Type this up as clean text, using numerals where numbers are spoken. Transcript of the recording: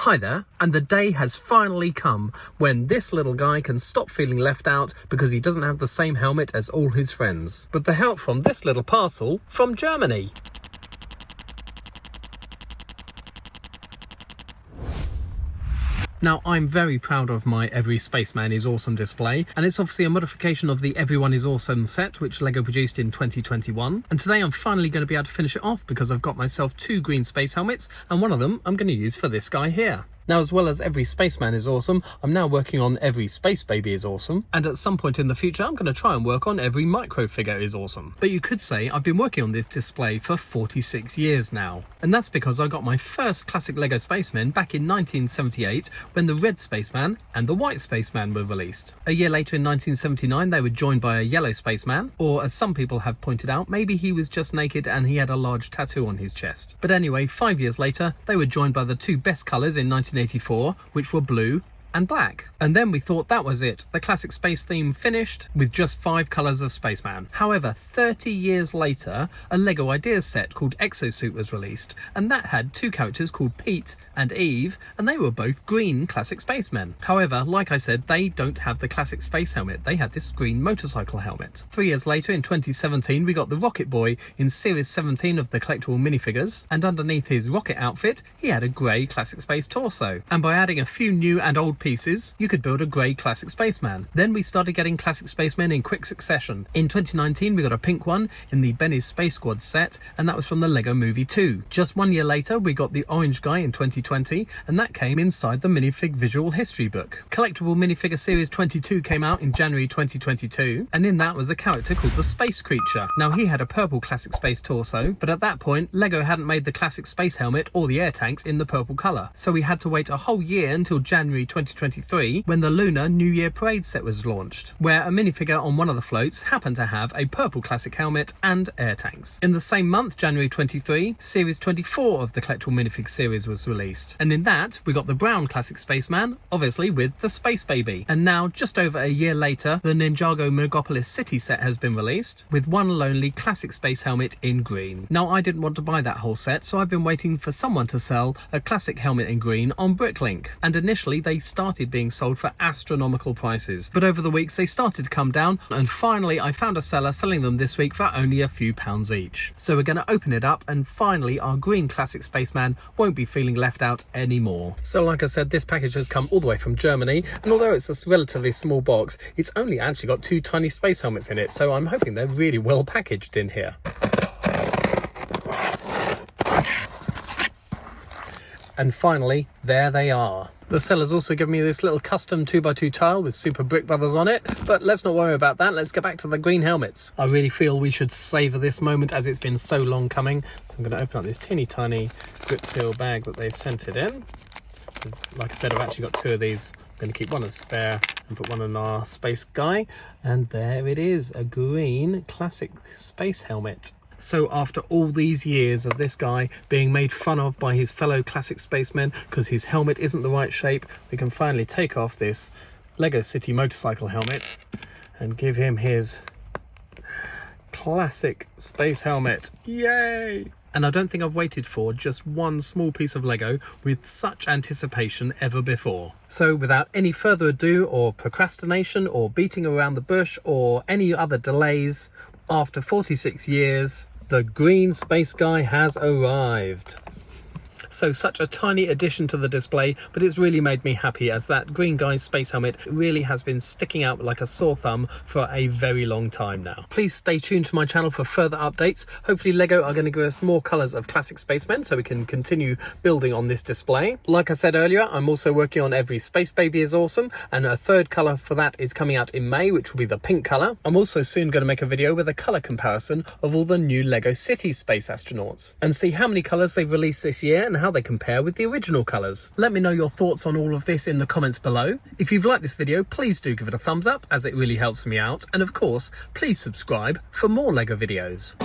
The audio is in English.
Hi there, and the day has finally come when this little guy can stop feeling left out because he doesn't have the same helmet as all his friends. With the help from this little parcel from Germany. Now, I'm very proud of my Every Spaceman is Awesome display, and it's obviously a modification of the Everyone is Awesome set, which LEGO produced in 2021. And today I'm finally going to be able to finish it off because I've got myself 2 green space helmets, and one of them I'm going to use for this guy here. Now, as well as Every Spaceman is Awesome, I'm now working on Every Space Baby is Awesome, and at some point in the future I'm going to try and work on Every Micro Figure is Awesome. But you could say I've been working on this display for 46 years now, and that's because I got my first classic LEGO Spacemen back in 1978 when the red Spaceman and the white Spaceman were released. A year later in 1979 they were joined by a yellow Spaceman, or as some people have pointed out, maybe he was just naked and he had a large tattoo on his chest. But anyway, 5 years later they were joined by the 2 best colours in 1984, which were blue and black. And then we thought that was it. The classic space theme finished with just 5 colours of Spaceman. However, 30 years later, a LEGO Ideas set called Exosuit was released, and that had 2 characters called Pete and Eve, and they were both green classic spacemen. However, like I said, they don't have the classic space helmet. They had this green motorcycle helmet. 3 years later, in 2017, we got the Rocket Boy in Series 17 of the collectible minifigures, and underneath his rocket outfit, he had a grey classic space torso. And by adding a few new and old pieces, you could build a grey classic spaceman. Then we started getting classic spacemen in quick succession. In 2019 we got a pink one in the Benny's Space Squad set, and that was from the LEGO Movie 2. Just 1 year later we got the orange guy in 2020, and that came inside the minifig visual history book. Collectible minifigure series 22 came out in January 2022, and in that was a character called the Space Creature. Now, he had a purple classic space torso, but at that point LEGO hadn't made the classic space helmet or the air tanks in the purple colour, so we had to wait a whole year until January 2023 when the Lunar New Year Parade set was launched, where a minifigure on one of the floats happened to have a purple classic helmet and air tanks. In the same month, January 23, Series 24 of the collectible minifig series was released, and in that we got the brown classic spaceman, obviously with the Space Baby. And now, just over a year later, the Ninjago Megapolis City set has been released with one lonely classic space helmet in green. Now, I didn't want to buy that whole set, so I've been waiting for someone to sell a classic helmet in green on Bricklink, and initially they started being sold for astronomical prices, but over the weeks they started to come down, and finally I found a seller selling them this week for only a few pounds each. So we're going to open it up, and finally our green classic spaceman won't be feeling left out anymore. So like I said, this package has come all the way from Germany, and although it's a relatively small box, it's only actually got 2 tiny space helmets in it, so I'm hoping they're really well packaged in here. And finally, there they are. The seller's also given me this little custom 2x2 tile with Super Brick Brothers on it, but let's not worry about that. Let's get back to the green helmets. I really feel we should savour this moment as it's been so long coming. So I'm going to open up this teeny tiny grip seal bag that they've sent it in. Like I said, I've actually got 2 of these. I'm going to keep one as spare and put one on our space guy. And there it is, a green classic space helmet. So after all these years of this guy being made fun of by his fellow classic spacemen because his helmet isn't the right shape, we can finally take off this LEGO City motorcycle helmet and give him his classic space helmet. Yay! And I don't think I've waited for just one small piece of LEGO with such anticipation ever before. So without any further ado or procrastination or beating around the bush or any other delays, after 46 years, the green space guy has arrived. So such a tiny addition to the display, but it's really made me happy as that green guy's space helmet really has been sticking out like a sore thumb for a very long time now. Please stay tuned to my channel for further updates. Hopefully LEGO are going to give us more colours of classic spacemen so we can continue building on this display. Like I said earlier, I'm also working on Every Space Baby is Awesome, and a 3rd colour for that is coming out in May, which will be the pink colour. I'm also soon going to make a video with a colour comparison of all the new LEGO City space astronauts and see how many colours they've released this year and how they compare with the original colours. Let me know your thoughts on all of this in the comments below. If you've liked this video, please do give it a thumbs up as it really helps me out, and of course please subscribe for more LEGO videos.